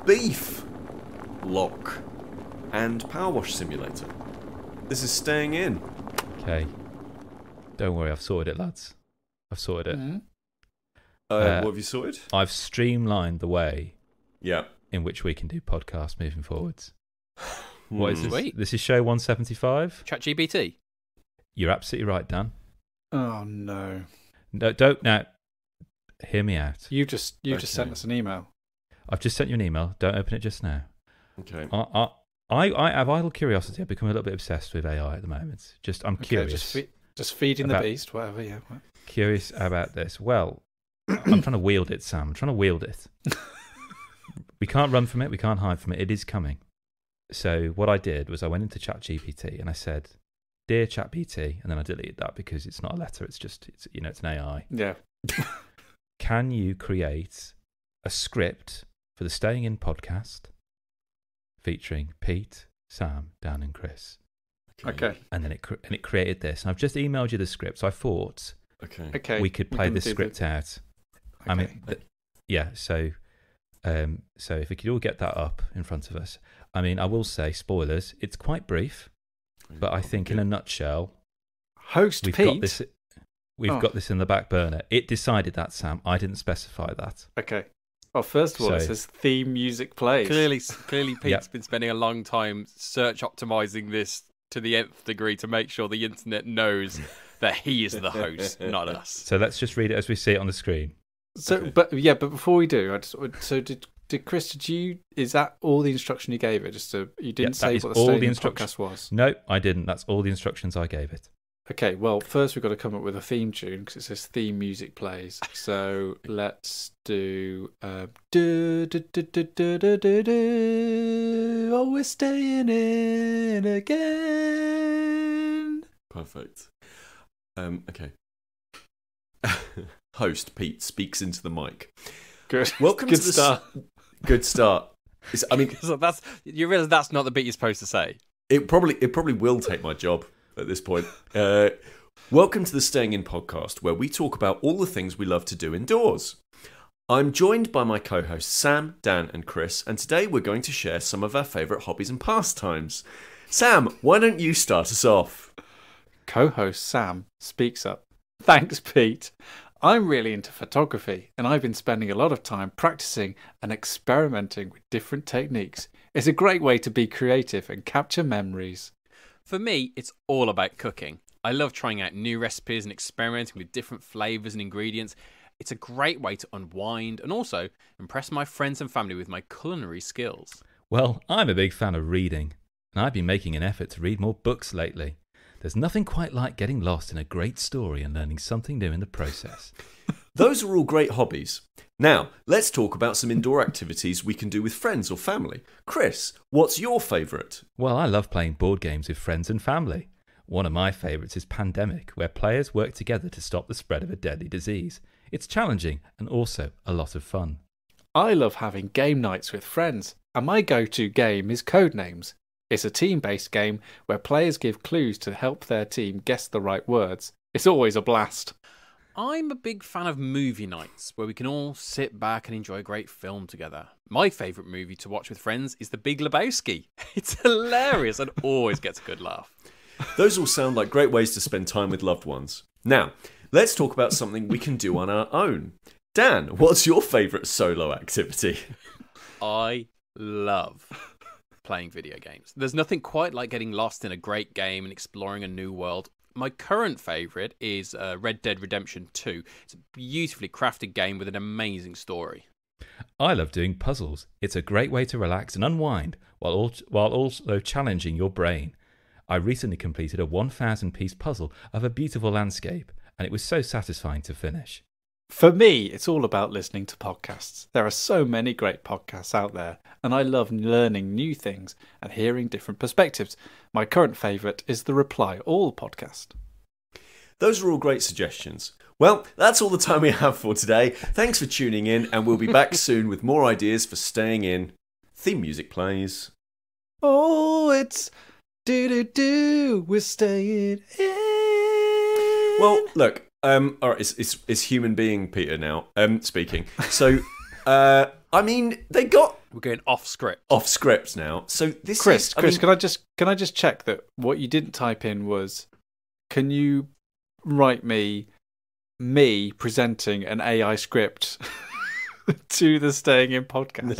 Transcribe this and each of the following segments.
beef, lock, and PowerWash Simulator. This is Staying In. Okay. Don't worry, I've sorted it, lads. I've sorted it. Mm-hmm. What have you sorted? I've streamlined the way Yeah. in which we can do podcasts moving forwards. What is this? Sweet. This is show 175. ChatGPT. You're absolutely right, Dan. Oh no! No, don't now. Hear me out. You just sent us an email. I've just sent you an email. Don't open it just now. Okay. I have idle curiosity. I've become a little bit obsessed with AI at the moment. I'm curious. Just feeding the beast, whatever. Yeah. Curious about this. Well, I'm trying to wield it, Sam. I'm trying to wield it. We can't run from it. We can't hide from it. It is coming. So what I did was I went into ChatGPT and I said, "Dear ChatGPT," and then I deleted that because it's not a letter. It's an AI. Yeah. Can you create a script for the Staying In podcast featuring Pete, Sam, Dan, and Kris? Okay. And then it created this. And I've just emailed you the script. So I thought we could play this script out. Okay. I mean, yeah. So if we could all get that up in front of us. I mean, I will say, spoilers, it's quite brief, but I think in a nutshell, Host we've Pete. got this. We've got this in the back burner. It decided that, Sam. I didn't specify that. Okay. Well, first of all, it says theme music plays. Clearly, Pete's been spending a long time search optimizing this to the nth degree to make sure the internet knows that he is the host, not us. So let's just read it as we see it on the screen. So, but before we do, did Kris? Is that all the instruction you gave it? You didn't say what the Staying In podcast was. No, I didn't. That's all the instructions I gave it. Okay, well, first we've got to come up with a theme tune because it says theme music plays. So let's do oh, we're staying in again. Perfect. Okay. Host Pete speaks into the mic. Good. Welcome Good to the start. Good start. So you realise that's not the bit you're supposed to say. It probably will take my job at this point. Welcome to the Staying In podcast, where we talk about all the things we love to do indoors. I'm joined by my co-hosts Sam, Dan, and Kris, and today we're going to share some of our favourite hobbies and pastimes. Sam, why don't you start us off? Co-host Sam speaks up. Thanks, Pete. I'm really into photography, and I've been spending a lot of time practicing and experimenting with different techniques. It's a great way to be creative and capture memories. For me, it's all about cooking. I love trying out new recipes and experimenting with different flavours and ingredients. It's a great way to unwind and also impress my friends and family with my culinary skills. Well, I'm a big fan of reading, and I've been making an effort to read more books lately. There's nothing quite like getting lost in a great story and learning something new in the process. Those are all great hobbies. Now, let's talk about some indoor activities we can do with friends or family. Kris, what's your favourite? Well, I love playing board games with friends and family. One of my favourites is Pandemic, where players work together to stop the spread of a deadly disease. It's challenging and also a lot of fun. I love having game nights with friends, and my go-to game is Codenames. It's a team-based game where players give clues to help their team guess the right words. It's always a blast. I'm a big fan of movie nights where we can all sit back and enjoy a great film together. My favourite movie to watch with friends is The Big Lebowski. It's hilarious and always gets a good laugh. Those all sound like great ways to spend time with loved ones. Now, let's talk about something we can do on our own. Dan, what's your favourite solo activity? I love playing video games. There's nothing quite like getting lost in a great game and exploring a new world. My current favourite is Red Dead Redemption 2. It's a beautifully crafted game with an amazing story. I love doing puzzles. It's a great way to relax and unwind while also challenging your brain. I recently completed a 1,000-piece puzzle of a beautiful landscape, and it was so satisfying to finish. For me, it's all about listening to podcasts. There are so many great podcasts out there, and I love learning new things and hearing different perspectives. My current favourite is the Reply All podcast. Those are all great suggestions. Well, that's all the time we have for today. Thanks for tuning in, and we'll be back soon with more ideas for staying in. Theme music plays. Oh, it's do-do-do, we're staying in. Well, look, all right, it's human being Peter now speaking. So, I mean, they got We're going off script. Off script now. So this Kris, is... Kris, can I just check that what you didn't type in was, can you write me presenting an AI script to the Staying In podcast?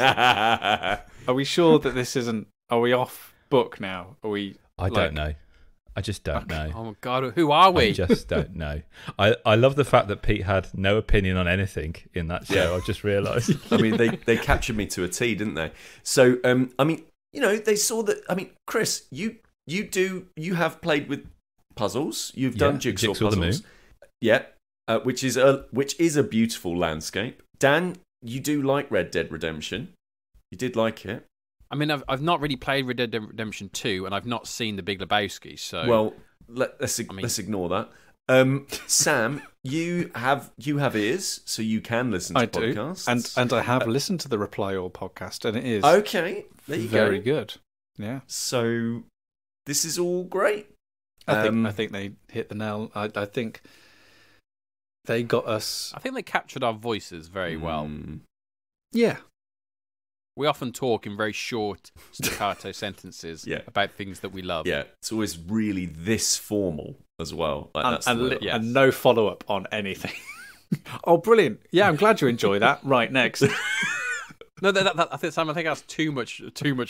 Are we sure that this isn't... Are we off book now? Are we... I don't know. I just don't know. Oh my God, who are we? I just don't know. I love the fact that Pete had no opinion on anything in that show. Yeah. I just realised. I mean, they captured me to a T, didn't they? So, I mean, they saw that... I mean, Kris, you have played with puzzles. You've done jigsaw puzzles. The Moon. Yeah, which is a beautiful landscape. Dan, you do like Red Dead Redemption. You did like it. I mean, I've not really played Red Dead Redemption 2, and I've not seen The Big Lebowski, so... Well, let's ignore that. Sam, you have ears, so you can listen to podcasts. And I have listened to the Reply All podcast, and it is okay. There you very go. good. Yeah. So this is all great. I think they hit the nail. I think they got us. I think they captured our voices very well. Yeah. We often talk in very short, staccato sentences about things that we love. Yeah, it's always really this formal as well. Like, and no follow-up on anything. Oh, brilliant. Yeah, I'm glad you enjoy that. Right, next. No, I think that's too much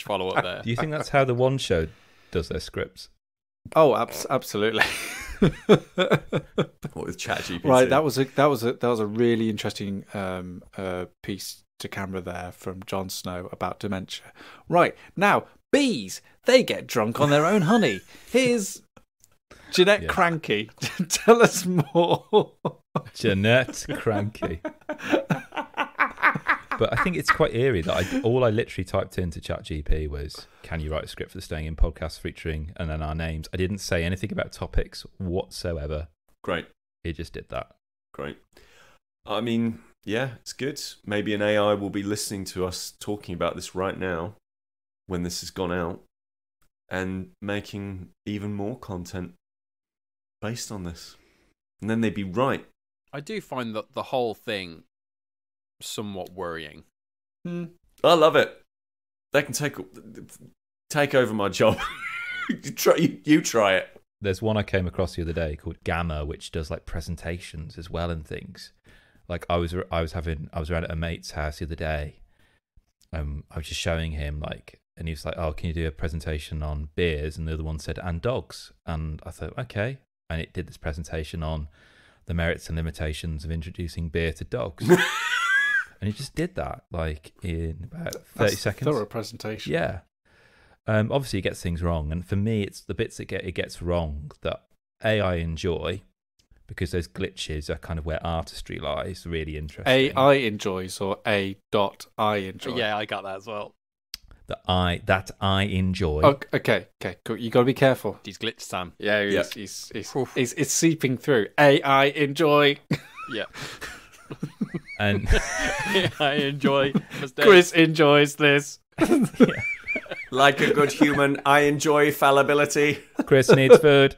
follow-up there. Do you think that's how the One Show does their scripts? Oh, absolutely. What with ChatGPT? Right, that was a really interesting piece to camera there from Jon Snow about dementia. Right, now, bees, they get drunk on their own honey. Here's Jeanette Cranky. Tell us more. Jeanette Cranky. But I think it's quite eerie that all I literally typed into ChatGPT was, can you write a script for the Staying In podcast featuring, and then our names. I didn't say anything about topics whatsoever. Great. It just did that. Great. I mean, yeah, it's good. Maybe an AI will be listening to us talking about this right now when this has gone out and making even more content based on this. And then they'd be right. I do find that the whole thing somewhat worrying. I love it. They can take over my job. You try it. There's one I came across the other day called Gamma, which does like presentations as well and things. Like I was around at a mate's house the other day. I was just showing him and he was like, "Oh, can you do a presentation on beers?" And the other one said, "And dogs." And I thought, okay. And it did this presentation on the merits and limitations of introducing beer to dogs. And he just did that in about 30 seconds. Thorough presentation. Yeah. Obviously, it gets things wrong, and for me, it's the bits it gets wrong that I enjoy, because those glitches are kind of where artistry lies. Really interesting. AI enjoys or I enjoy. Yeah, I got that as well. That I enjoy. Oh, okay, cool. You got to be careful. He's glitched, Sam. Yeah, he's seeping through. AI enjoy. Yeah. And I enjoy mistakes. Kris enjoys this. Yeah. Like a good human, I enjoy fallibility. Kris needs food.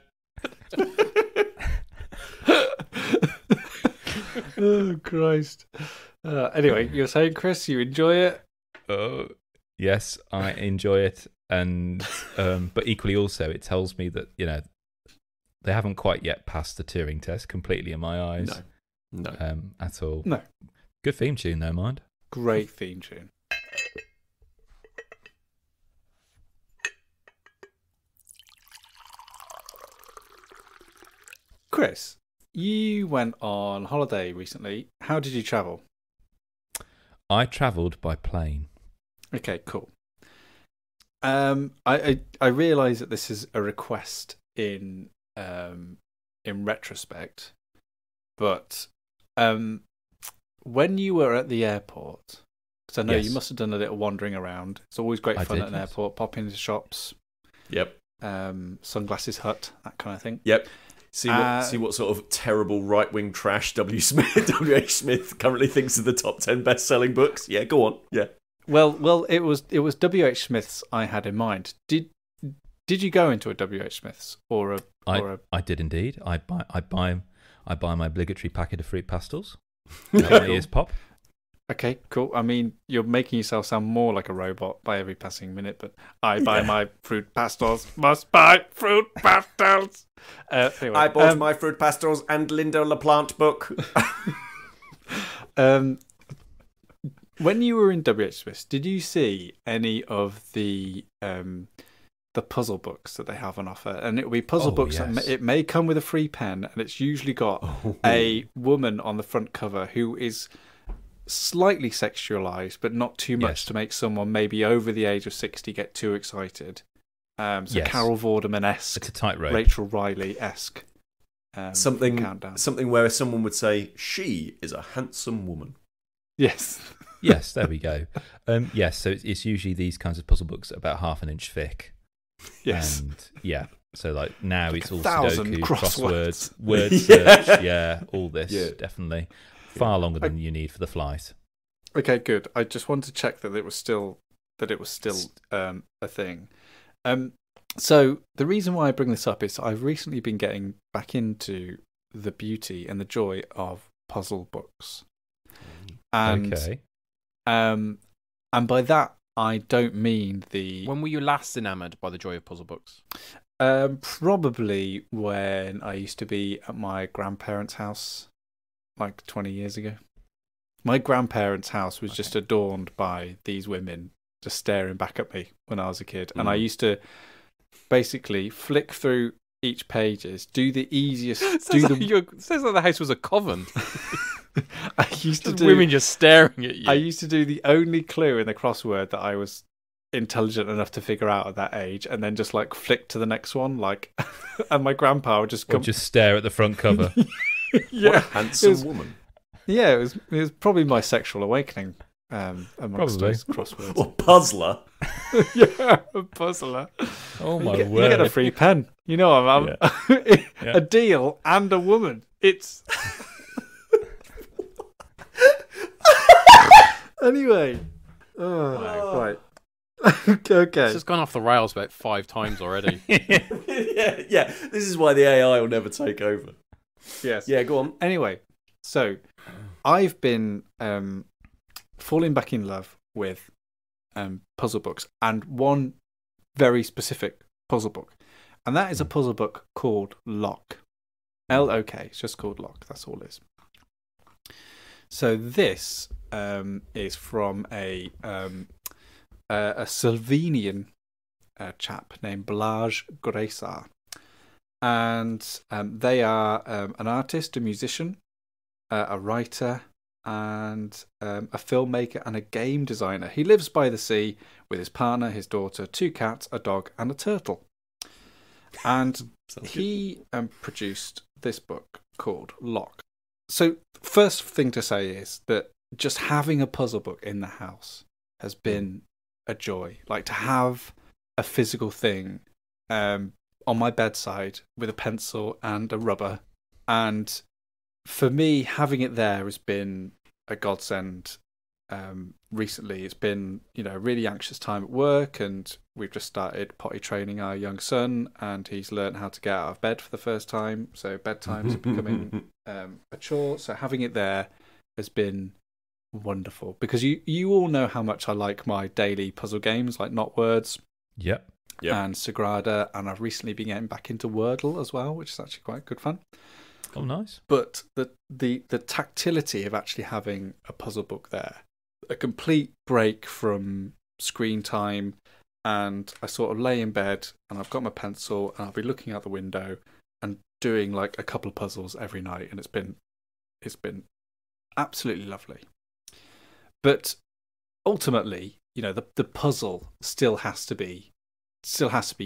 Oh, Christ. Anyway, you're saying, Kris, you enjoy it? Yes, I enjoy it, and but equally also, it tells me that they haven't quite yet passed the Turing test completely in my eyes. No, at all. No. Good theme tune, though, mind. Great theme tune. Kris, you went on holiday recently. How did you travel? I travelled by plane. Okay, cool. I realise that this is a request in retrospect, but when you were at the airport, because I know you must have done a little wandering around. It's always great fun at an airport. Pop into shops. Yep. Sunglasses Hut, that kind of thing. Yep. See what sort of terrible right-wing trash W.H. Smith currently thinks of the top 10 best-selling books. Yeah, go on. Yeah. Well, it was W.H. Smith's I had in mind. Did you go into a W.H. Smith's I did indeed. I buy my obligatory packet of fruit pastels. My ears pop. Okay, cool. I mean, you're making yourself sound more like a robot by every passing minute, but I buy my fruit pastels, must buy fruit pastels. Anyway, I bought my fruit pastels and Linda LaPlante book. When you were in WH Swiss, did you see any of the puzzle books that they have on offer? And it will be puzzle books that it may come with a free pen, and it's usually got a woman on the front cover who is slightly sexualized, but not too much to make someone maybe over the age of 60 get too excited. Carol Vorderman-esque, it's a tightrope. Rachel Riley-esque. Something where someone would say, she is a handsome woman. Yes. Yes, there we go. So it's usually these kinds of puzzle books about half an inch thick. Yes. And so like now like it's all 1,000 Sudoku, crosswords, word search, all this, definitely. Far longer than you need for the flight. Okay, good. I just wanted to check that it was still a thing. So the reason why I bring this up is I've recently been getting back into the beauty and the joy of puzzle books. And and by that I don't mean the... When were you last enamoured by the joy of puzzle books? Probably when I used to be at my grandparents' house, like 20 years ago. My grandparents' house was just adorned by these women just staring back at me when I was a kid. And I used to basically flick through each pages, do the easiest... Sounds like the house was a coven. I used to do women just staring at you. I used to do the only clue in the crossword that I was intelligent enough to figure out at that age, and then just like flick to the next one, like, and my grandpa would just come, just stare at the front cover. What a handsome woman. Yeah, it was probably my sexual awakening. Amongst those crosswords. Or puzzler. Yeah, a puzzler. Oh my word! You get a free pen. You know, I'm a deal and a woman. It's. Anyway, right. Okay. It's just gone off the rails about 5 times already. yeah. This is why the AI will never take over. Yes. Yeah, go on. Anyway, so I've been falling back in love with puzzle books, and one very specific puzzle book, and that is a puzzle book called Lock. L-O-K. It's just called Lock. That's all it is. So this is from a Slovenian chap named Blaž Gracar, and they are an artist, a musician, a writer, and a filmmaker and a game designer. He lives by the sea with his partner, his daughter, 2 cats, a dog, and a turtle. And he produced this book called Lock. So, first thing to say is that just having a puzzle book in the house has been a joy. Like, to have a physical thing on my bedside with a pencil and a rubber. And for me, having it there has been a godsend. Recently, it's been, a really anxious time at work, and we've just started potty training our young son, and he's learned how to get out of bed for the first time. So bedtimes are becoming a chore. So having it there has been wonderful, because you all know how much I like my daily puzzle games like Not Words, yep, and Sagrada, and I've recently been getting back into Wordle as well, which is actually quite good fun. Oh, nice. But the tactility of actually having a puzzle book there, a complete break from screen time, and I sort of lay in bed and I've got my pencil and I'll be looking out the window and doing like a couple of puzzles every night, and it's been absolutely lovely. But ultimately, the puzzle still has to be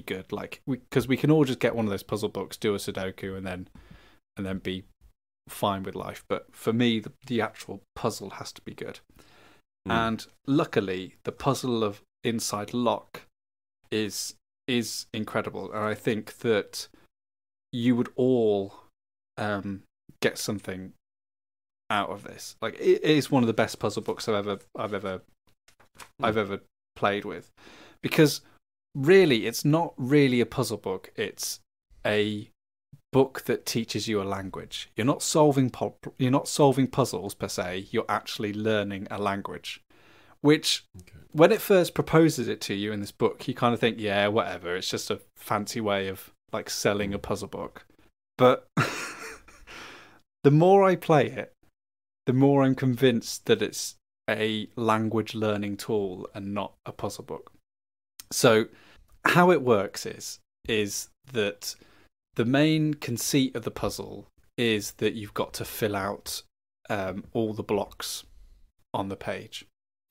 good. Like, because we can all just get one of those puzzle books, do a Sudoku, and then be fine with life. But for me, the actual puzzle has to be good. And luckily, the puzzle of Inside Lock is incredible, and I think that you would all get something out of this. Like, it is one of the best puzzle books I've ever played with, because really, it's not really a puzzle book. It's a book that teaches you a language. You're not solving puzzles per se. You're actually learning a language, which when it first proposes it to you in this book, you kind of think, yeah, whatever. It's just a fancy way of like selling a puzzle book. But the more I play it, the more I'm convinced that it's a language learning tool and not a puzzle book. So how it works is that the main conceit of the puzzle is that you've got to fill out all the blocks on the page.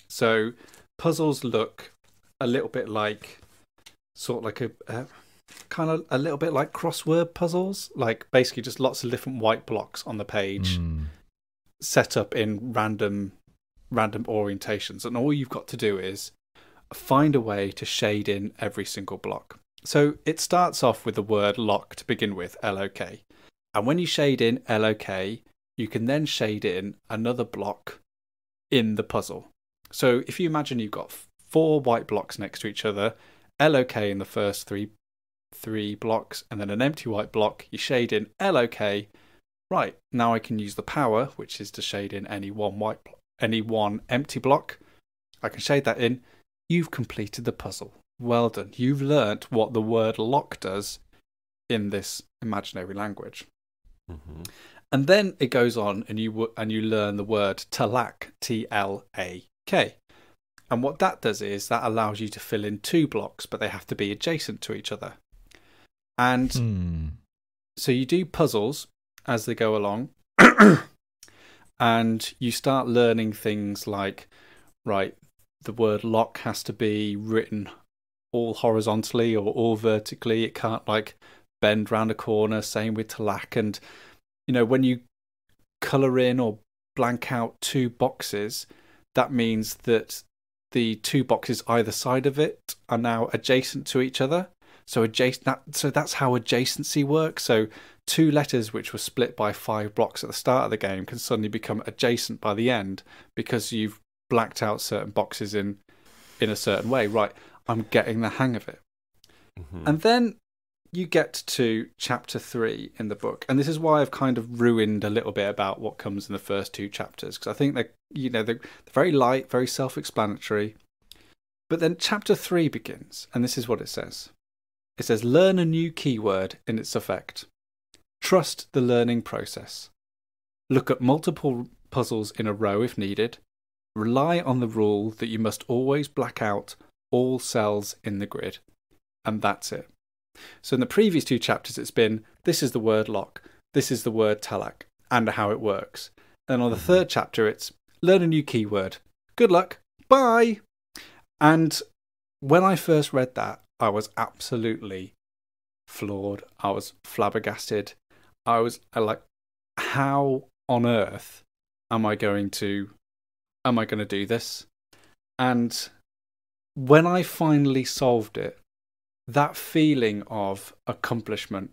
So puzzles look a little bit like kind of a little bit like crossword puzzles, like basically just lots of different white blocks on the page set up in random orientations, and all you've got to do is find a way to shade in every single block. So it starts off with the word lock to begin with, L-O-K. And when you shade in L-O-K, you can then shade in another block in the puzzle. So if you imagine you've got 4 white blocks next to each other, L-O-K in the first three blocks, and then an empty white block, you shade in L-O-K. Right, now I can use the power, which is to shade in any one empty block. I can shade that in. You've completed the puzzle. Well done. You've learnt what the word lock does in this imaginary language. Mm-hmm. And then it goes on, and you learn the word talak, T-L-A-K. And what that does is that allows you to fill in 2 blocks, but they have to be adjacent to each other. And so you do puzzles as they go along, and you start learning things like, right, the word lock has to be written all horizontally or all vertically. It can't like bend round a corner. Same with talak. And when you colour in or blank out 2 boxes, that means that the 2 boxes either side of it are now adjacent to each other. So that's how adjacency works. So 2 letters which were split by 5 blocks at the start of the game can suddenly become adjacent by the end because you've blacked out certain boxes in a certain way. Right, I'm getting the hang of it. Mm-hmm. And then you get to chapter 3 in the book, and this is why I've kind of ruined a little bit about what comes in the first 2 chapters, because I think they're very light, very self-explanatory. But then chapter 3 begins, and this is what it says. It says, learn a new keyword in its effect. Trust the learning process. Look at multiple puzzles in a row if needed. Rely on the rule that you must always black out all cells in the grid. And that's it. So in the previous 2 chapters, it's been, this is the word lock, this is the word talak, and how it works. Then on the 3rd chapter, it's learn a new keyword. Good luck. Bye. And when I first read that, I was absolutely floored. I was flabbergasted. I was like, how on earth am I going to do this? And when I finally solved it, that feeling of accomplishment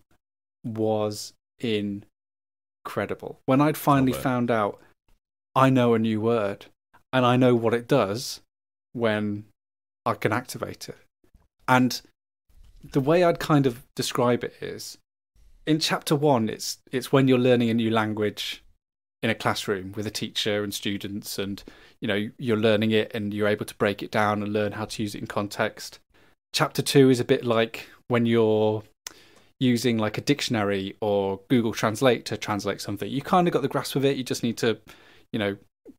was incredible. When I'd finally found out I know a new word and I know what it does when I can activate it. And the way I'd kind of describe it is, in chapter 1, it's when you're learning a new language in a classroom with a teacher and students, and you're learning it and you're able to break it down and learn how to use it in context. Chapter 2 is a bit like when you're using like a dictionary or Google Translate to translate something. You kind of got the grasp of it. You just need to,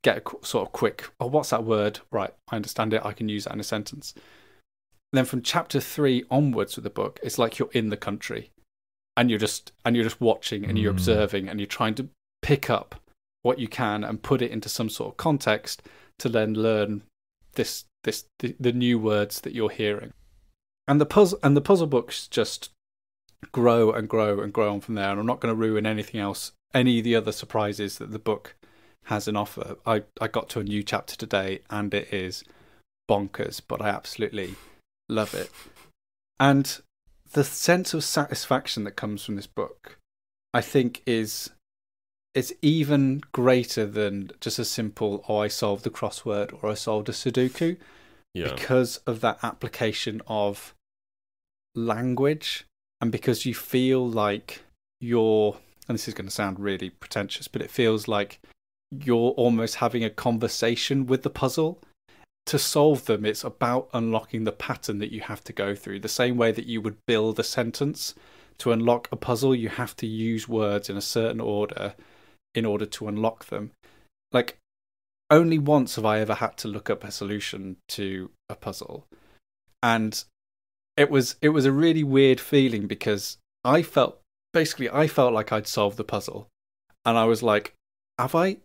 get a sort of quick, oh, what's that word? Right, I understand it. I can use that in a sentence. And then from chapter 3 onwards with the book, it's like you're in the country, and you're just watching and you're observing and you're trying to pick up what you can and put it into some sort of context to then learn the new words that you're hearing. And the puzzle books just grow and grow and grow on from there. And I'm not going to ruin anything else, any of the other surprises that the book has in offer. I got to a new chapter today and it is bonkers, but I absolutely love it. And the sense of satisfaction that comes from this book, I think, is even greater than just a simple, oh, I solved the crossword or I solved a Sudoku, because of that application of language, and because you feel like you're, and this is going to sound really pretentious, but it feels like you're almost having a conversation with the puzzle. To solve them, it's about unlocking the pattern that you have to go through. The same way that you would build a sentence. To unlock a puzzle, you have to use words in a certain order in order to unlock them. Like, only once have I ever had to look up a solution to a puzzle. And it was a really weird feeling, because I felt like I'd solved the puzzle. And I was like, have I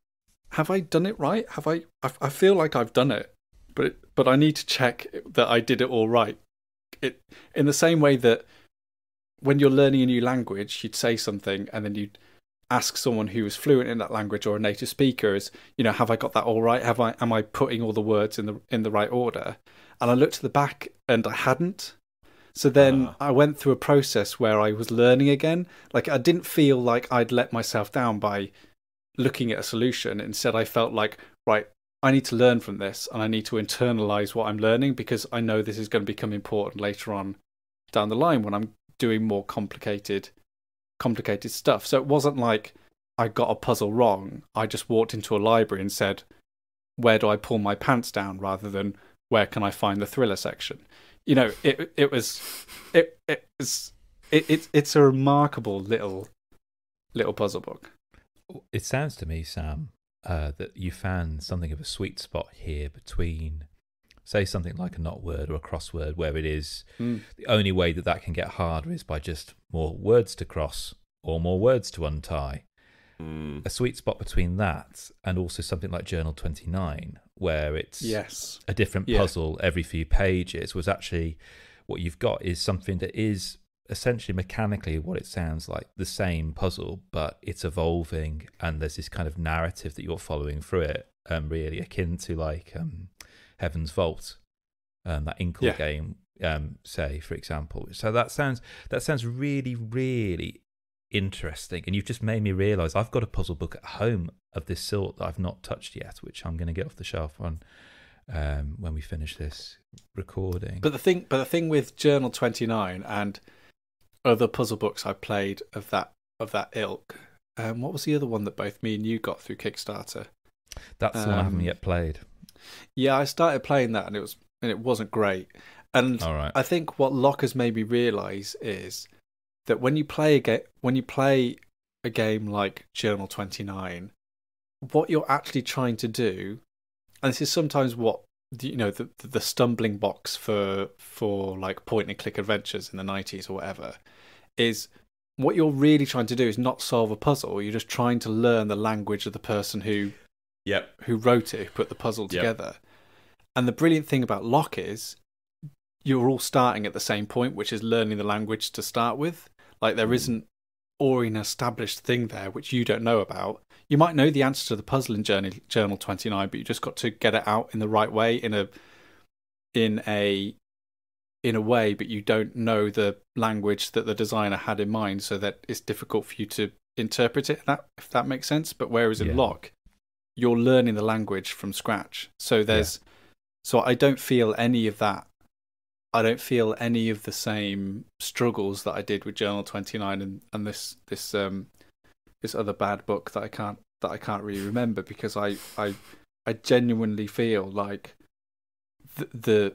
done it right? I feel like I've done it. But I need to check that I did it all right. In the same way that when you're learning a new language, you'd say something and then you'd ask someone who is fluent in that language or a native speaker, have I got that all right? Am I putting all the words in the right order? And I looked at the back and I hadn't. So then I went through a process where I was learning again. Like, I didn't feel like I'd let myself down by looking at a solution. Instead, I felt like, right, I need to learn from this and I need to internalize what I'm learning, because I know this is going to become important later on down the line when I'm doing more complicated stuff. So it wasn't like I got a puzzle wrong. I just walked into a library and said, where do I pull my pants down, rather than where can I find the thriller section? It's a remarkable little puzzle book. It sounds to me, Sam, that you found something of a sweet spot here between, say, something like a not word or a crossword, where it is the only way that can get harder is by just more words to cross or more words to untie. A sweet spot between that and also something like Journal 29, where it's a different puzzle every few pages, was actually what you've got is something that is essentially mechanically what it sounds like, the same puzzle, but it's evolving, and there's this kind of narrative that you're following through it, really akin to like Heaven's Vault, that Inkle game, say, for example. So that sounds really, really interesting, and you've just made me realise I've got a puzzle book at home of this sort that I've not touched yet, which I'm going to get off the shelf on when we finish this recording. But the thing with Journal 29 and other puzzle books I played of that ilk, what was the other one that both me and you got through Kickstarter? That's the one I haven't yet played. Yeah, I started playing that and it wasn't great. And I think what Locke has made me realise is that when you play a game like Journal 29, what you're actually trying to do, and this is sometimes what the stumbling blocks for like point and click adventures in the 90s or whatever, is what you're really trying to do is not solve a puzzle. You're just trying to learn the language of the person who wrote it, who put the puzzle together. And the brilliant thing about Locke is you're all starting at the same point, which is learning the language to start with. Like, there isn't already an established thing there which you don't know about. You might know the answer to the puzzle in Journal 29, but you just got to get it out in the right way, in a way, but you don't know the language that the designer had in mind, so that it's difficult for you to interpret it, if that makes sense. But whereas in Locke, you're learning the language from scratch. So so I don't feel any of that. I don't feel any of the same struggles that I did with Journal 29 and this other bad book that I can't really remember, because I genuinely feel like the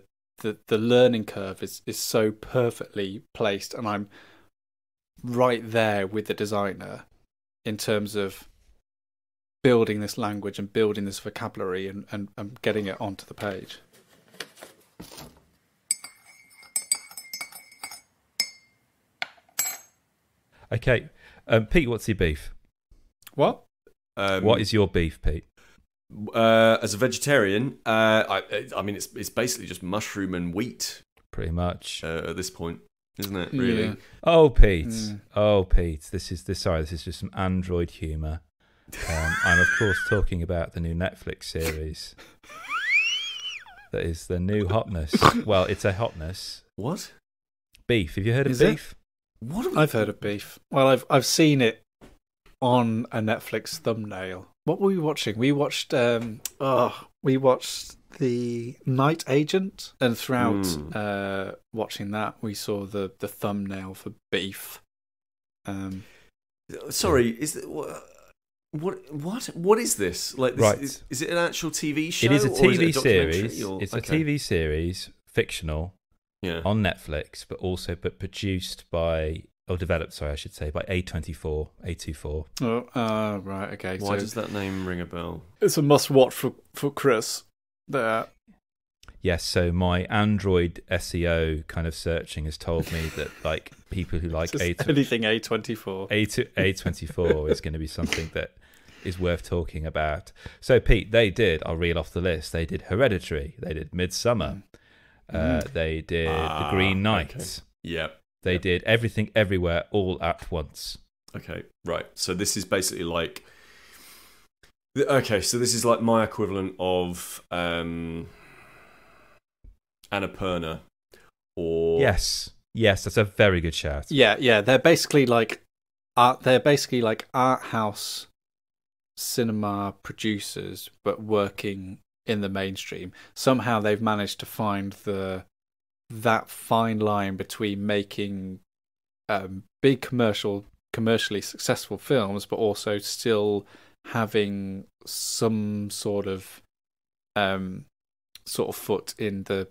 learning curve is so perfectly placed, and I'm right there with the designer in terms of building this language and building this vocabulary and getting it onto the page. Okay, Pete, what's your beef? What? What is your beef, Pete? As a vegetarian, I mean, it's basically just mushroom and wheat, pretty much at this point, isn't it? Really? Yeah. Oh, Pete. Oh, Pete. This is just some Android humour. I'm of course talking about the new Netflix series. That is the new hotness. Well, it's a hotness. What? Beef. Have you heard of Is beef? I've heard of beef. Well, I've seen it on a Netflix thumbnail. What were we watching? We watched we watched The Night Agent, and throughout watching that, we saw the thumbnail for beef. Sorry, is it, what is this? Like, this, Right. Is it an actual TV show? It is a or is it TV a documentary, series. or- It's okay. a TV series, fictional, Yeah. on Netflix, but produced by, or developed, sorry, I should say, by A24. Oh, right, okay. Why so does that name ring a bell? it's a must-watch for Kris. There. Yes, so my Android SEO kind of searching has told me that like people who like Anything A24. A24 is going to be something that is worth talking about. So Pete, they did, I'll reel off the list, they did Hereditary, they did Midsummer, they did The Green Knight, okay. Yeah. they did Everything Everywhere All at Once. Okay, right. So this is basically like... Okay, so this is like my equivalent of Annapurna, or... Yes, that's a very good shout. Yeah, they're basically like art house cinema producers, but working in the mainstream. Somehow they've managed to find that fine line between making big commercially successful films, but also still having some sort of foot in the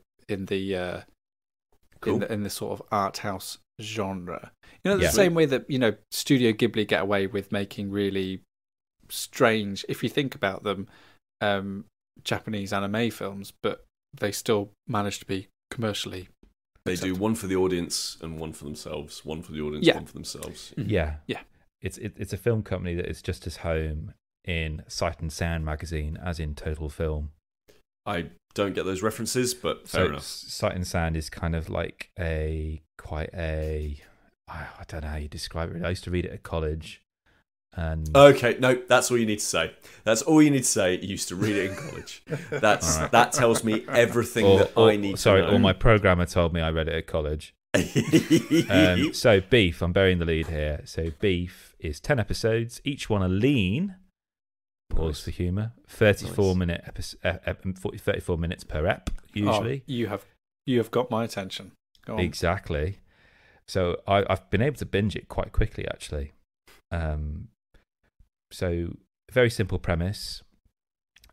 Cool. in the sort of art house genre. You know, the Yeah. same way that, you know, Studio Ghibli get away with making really strange, if you think about them, Japanese anime films, but they still manage to be commercially They acceptable. do one for the audience and one for themselves. One for the audience, Yeah. one for themselves. Yeah. Yeah. It's a film company that is just as home in Sight and Sound magazine as in Total Film. I don't get those references, but fair enough. Sight and Sound is kind of like I don't know how you describe it. I used to read it at college. And Okay, no, that's all you need to say. That's all you need to say. You used to read it in college. That's All right. That tells me everything I need to know. Or my programmer told me I read it at college. So Beef, I'm burying the lead here. So Beef is 10 episodes, each one a lean. Pause Nice. for humour. 34 minutes per ep usually. Oh, you have got my attention. Go on. Exactly. So I've been able to binge it quite quickly, actually. So very simple premise.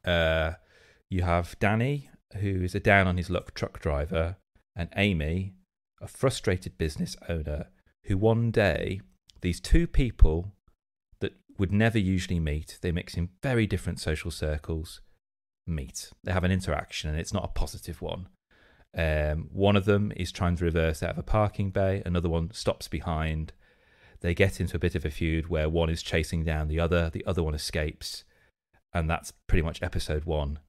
You have Danny, who is a down on his luck truck driver, and Amy, a frustrated business owner, who one day, these two people that would never usually meet, they mix in very different social circles, meet. They have an interaction, and it's not a positive one. One of them is trying to reverse out of a parking bay. Another one stops behind. They get into a bit of a feud where one is chasing down the other one escapes. And that's pretty much episode 1.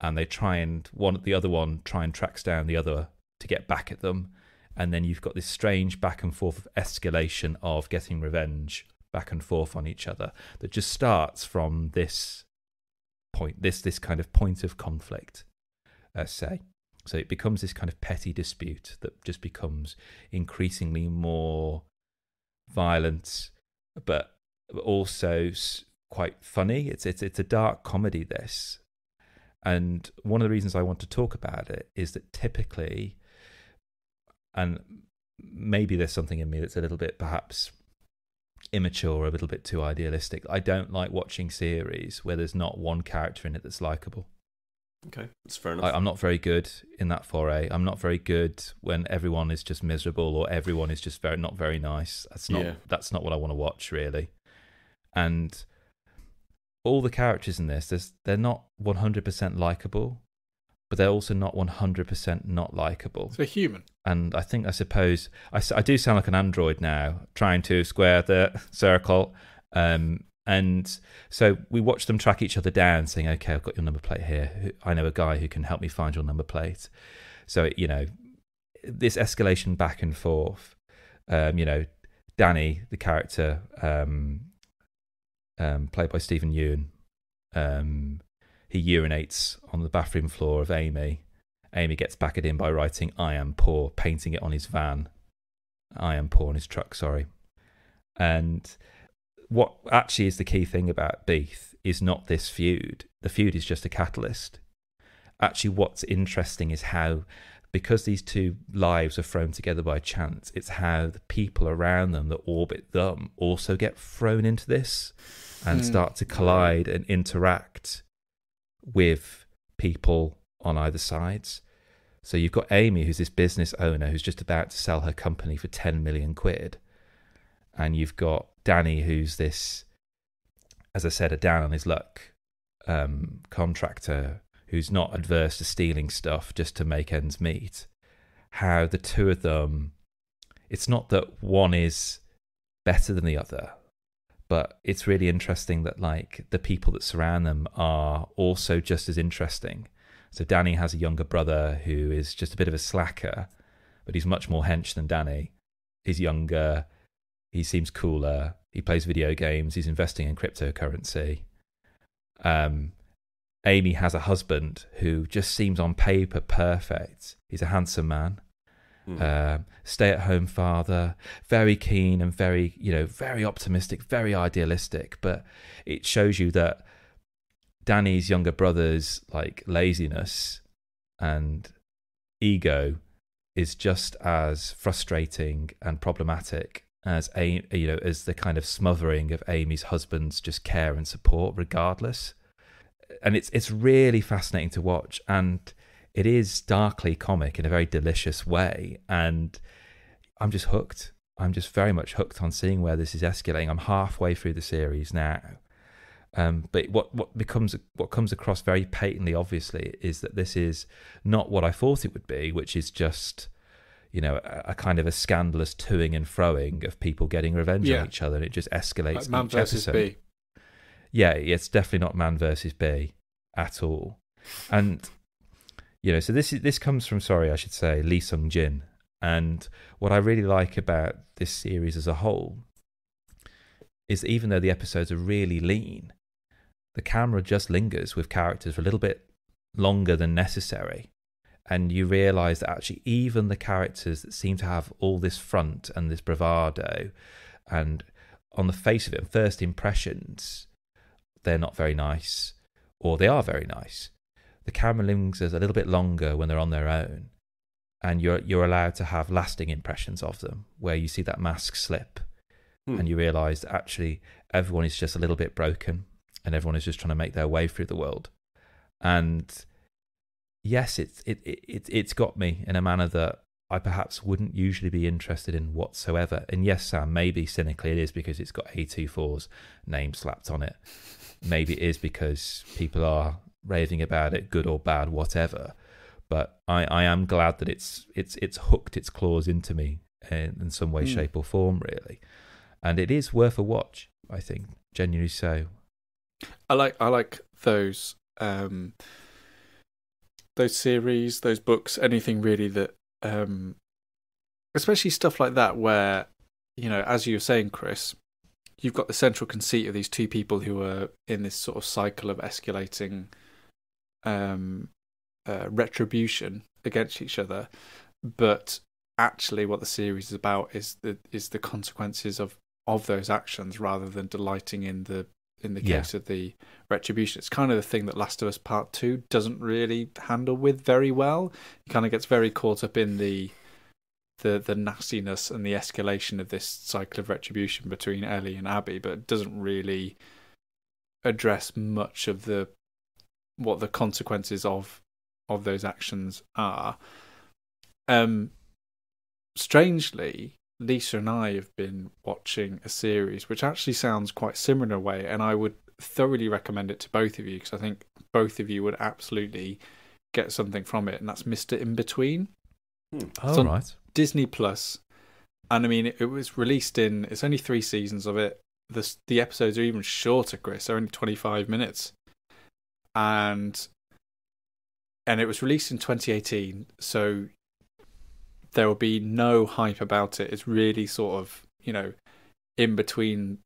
And they the other one tracks down the other to get back at them. And then you've got this strange back and forth of escalation of getting revenge back and forth on each other that just starts from this point, this kind of point of conflict, say. So it becomes this kind of petty dispute that just becomes increasingly more violent, but also quite funny. It's a dark comedy, this. And one of the reasons I want to talk about it is that typically, and maybe there's something in me that's a little bit perhaps immature or a little bit too idealistic, I don't like watching series where there's not one character in it that's likable. Okay, that's fair enough. I'm not very good in that foray. I'm not very good when everyone is just miserable or everyone is just not very nice. That's not what I want to watch, really. And all the characters in this, they're not 100% likable, but they're also not 100% not likable. They're human. And I suppose I do sound like an android now, trying to square the circle. And so we watch them track each other down, saying, okay, I've got your number plate here. I know a guy who can help me find your number plate. So, you know, this escalation back and forth, you know, Danny, the character, played by Stephen Yeun, he urinates on the bathroom floor of Amy. Amy gets back at him by writing, I am poor, painting it on his van. I am poor on his truck, sorry. And what actually is the key thing about Beef is not this feud. The feud is just a catalyst. Actually, what's interesting is how because these two lives are thrown together by chance, it's how the people around them that orbit them also get thrown into this and start to collide and interact with people on either sides. So you've got Amy, who's this business owner who's just about to sell her company for 10 million quid. And you've got Danny, who's this, as I said, a down on his luck contractor who's not adverse to stealing stuff just to make ends meet. How the two of them, it's not that one is better than the other, but it's really interesting that like the people that surround them are also just as interesting. So Danny has a younger brother who is just a bit of a slacker, but he's much more hench than Danny. He's younger, he seems cooler, he plays video games, he's investing in cryptocurrency. Amy has a husband who just seems on paper perfect. He's a handsome man, stay-at-home father, very keen and very, very optimistic, very idealistic. But it shows you that Danny's younger brother's like laziness and ego is just as frustrating and problematic as as the kind of smothering of Amy's husband's just care and support, regardless. And it's really fascinating to watch, and it is darkly comic in a very delicious way. And I'm just hooked. I'm just very much hooked on seeing where this is escalating. I'm halfway through the series now. But what comes across very patently, obviously, is that this is not what I thought it would be, which is just, a kind of a scandalous toing and froing of people getting revenge on each other, and it just escalates like Man each versus episode. Bee. Yeah, it's definitely not Man versus Bee at all. And so this comes from, Lee Sung-jin. And what I really like about this series as a whole is that even though the episodes are really lean, the camera just lingers with characters for a little bit longer than necessary. And you realise that actually even the characters that seem to have all this front and this bravado, and on the face of it, first impressions, they're not very nice, or they are very nice. The camera lingers a little bit longer when they're on their own, and you're allowed to have lasting impressions of them, where you see that mask slip, and you realise that actually everyone is just a little bit broken, and everyone is just trying to make their way through the world. And yes, it's got me in a manner that I perhaps wouldn't usually be interested in whatsoever. And yes, Sam, maybe cynically it is because it's got A24's name slapped on it. Maybe it is because people are raving about it, good or bad, whatever. But I am glad that it's hooked its claws into me in some way, shape, or form, really. And it is worth a watch, I think, genuinely so. I like those series, those books, anything really that, especially stuff like that where, as you were saying, Kris, you've got the central conceit of these two people who are in this sort of cycle of escalating retribution against each other, but actually what the series is about is the consequences of those actions rather than delighting in the case of the retribution. It's kind of the thing that Last of Us Part 2 doesn't really handle with very well. It kind of gets very caught up in the nastiness and the escalation of this cycle of retribution between Ellie and Abby, but it doesn't really address much of what the consequences of those actions are. Strangely, Lisa and I have been watching a series which actually sounds quite similar in a way, and I would thoroughly recommend it to both of you because I think both of you would absolutely get something from it, and that's Mr. Inbetween. Oh, right. Disney Plus, and I mean it was released it's only 3 seasons of it. The episodes are even shorter, Kris. They're only 25 minutes, and it was released in 2018, so there will be no hype about it. It's really sort of, in between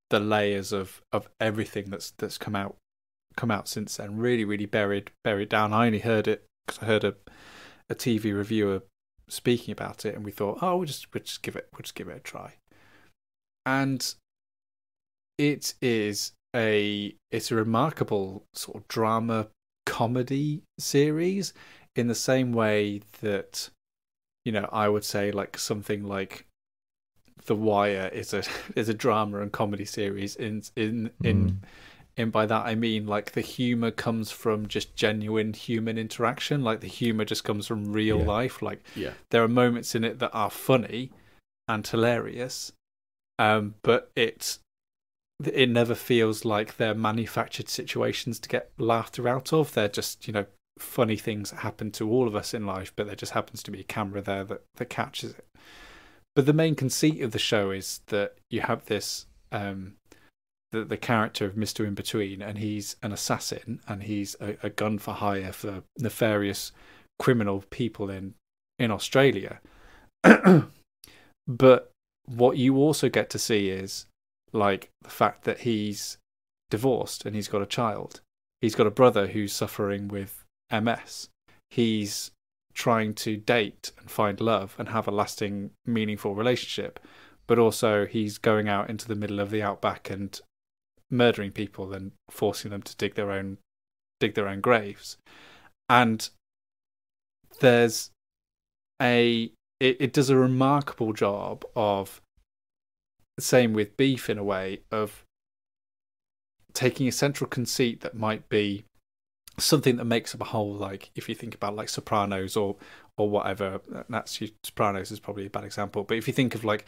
the layers of everything that's come out since then. Really, really buried down. I only heard it because I heard a TV reviewer speaking about it, and we thought, we'll just give it a try. And it's a remarkable sort of drama comedy series. in the same way that, I would say like something like The Wire is a drama and comedy series. In by that I mean like the humor comes from just genuine human interaction. Like the humor just comes from real life. Like there are moments in it that are funny and hilarious, but it never feels like they're manufactured situations to get laughter out of. They're just funny things that happen to all of us in life, but there just happens to be a camera there that catches it. But the main conceit of the show is that you have this the character of Mr. Inbetween, and he's an assassin, and he's a gun for hire for nefarious criminal people in Australia. But what you also get to see is like the fact that he's divorced and he's got a child. He's got a brother who's suffering with MS. He's trying to date and find love and have a lasting, meaningful relationship, but also he's going out into the middle of the outback and murdering people and forcing them to dig their own graves. And there's it does a remarkable job of, same with Beef in a way, of taking a central conceit that might be something that makes up a whole, like if you think about like Sopranos or whatever. Sopranos is probably a bad example, but if you think of like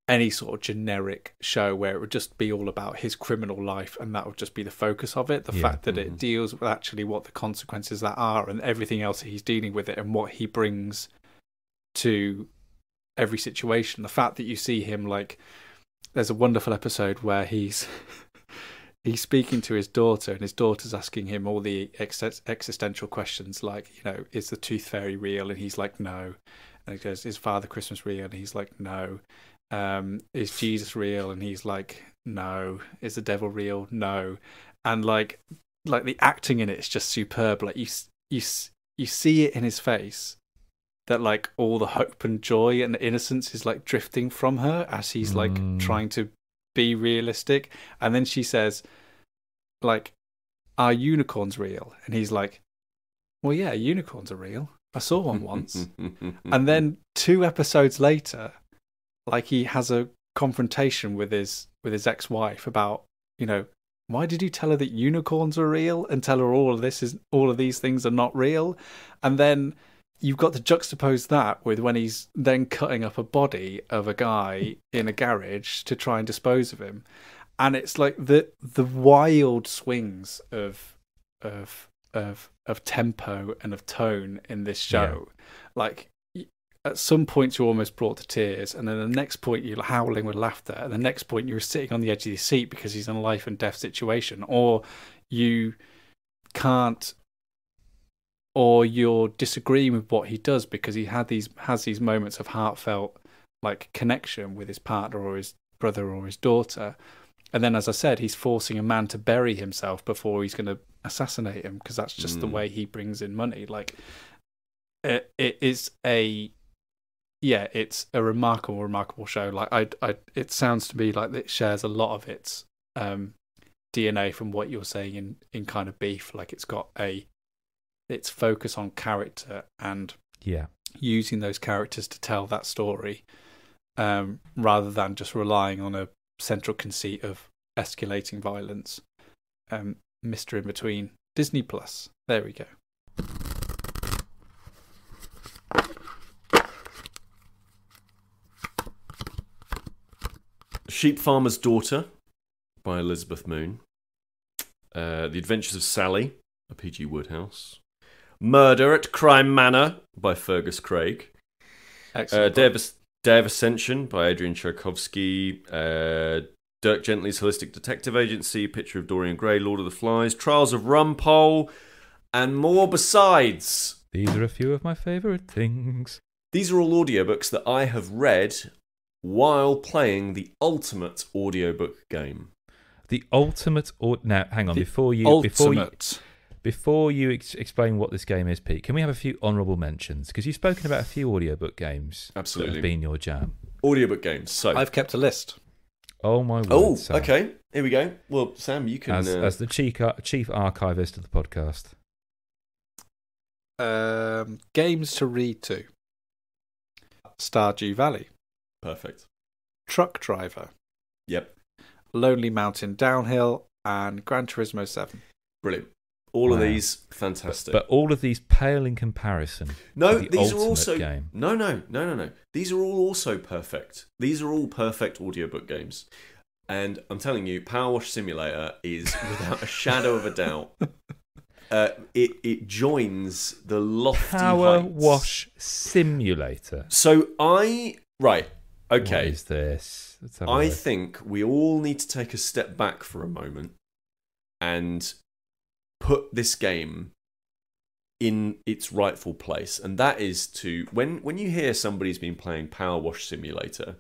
any sort of generic show where it would just be all about his criminal life and that would just be the focus of it, the fact that it deals with actually what the consequences that are and everything else that he's dealing with it and what he brings to every situation. The fact that you see him, like, there's a wonderful episode where he's speaking to his daughter and his daughter's asking him all the existential questions like, is the tooth fairy real? And he's like, no. And he goes, is Father Christmas real? And he's like, no. Is Jesus real? And he's like, no. Is the devil real? No. And like the acting in it is just superb. Like you see it in his face that like all the hope and joy and innocence is like drifting from her as he's like trying to be realistic. And then she says, like, are unicorns real? And he's like, well, yeah, unicorns are real. I saw one once. And then 2 episodes later, like, he has a confrontation with his ex-wife about, why did you tell her that unicorns are real and tell her all of these things are not real? And then you've got to juxtapose that with when he's then cutting up a body of a guy in a garage to try and dispose of him. And it's like the wild swings of tempo and of tone in this show. Yeah. Like, at some points you're almost brought to tears, and then the next point you're howling with laughter, and the next point you're sitting on the edge of your seat because he's in a life and death situation, or you can't, or you're disagreeing with what he does because he has these moments of heartfelt like connection with his partner or his brother or his daughter. And then, as I said, he's forcing a man to bury himself before he's going to assassinate him because that's just the way he brings in money. Like, it's a remarkable show. Like, it sounds to me like it shares a lot of its DNA from what you're saying in kind of Beef. Like, it's got its focus on character and using those characters to tell that story, rather than just relying on a central conceit of escalating violence. Mr. Inbetween, Disney Plus. There we go. Sheep Farmer's Daughter by Elizabeth Moon. The Adventures of Sally by P.G. Wodehouse. Murder at Crime Manor by Fergus Craig. Excellent. Day of Ascension by Adrian Tchaikovsky. Dirk Gently's Holistic Detective Agency. Picture of Dorian Gray. Lord of the Flies. Trials of Rumpole. And more besides. These are a few of my favourite things. These are all audiobooks that I have read while playing the ultimate audiobook game. The ultimate... Now, hang on. Before you explain what this game is, Pete, can we have a few honourable mentions? Because you've spoken about a few audiobook games. Absolutely. That have been your jam. Audiobook games. So I've kept a list. Oh, my word. Oh, Sam. okay. Here we go. Well, Sam, you can... As the chief archivist of the podcast. Games to read to. Stardew Valley. Perfect. Truck Driver. Yep. Lonely Mountain Downhill, and Gran Turismo 7. Brilliant. All of Wow. these, fantastic. But all of these pale in comparison. no, to the these are ultimate also game. No. These are all also perfect. These are all perfect audiobook games. And I'm telling you, PowerWash Simulator is, without a shadow of a doubt, it joins the lofty Power heights. Wash Simulator. So okay. What is this? Let's have a I look. think we all need to take a step back for a moment and put this game in its rightful place. And that is to, when you hear somebody's been playing PowerWash Simulator,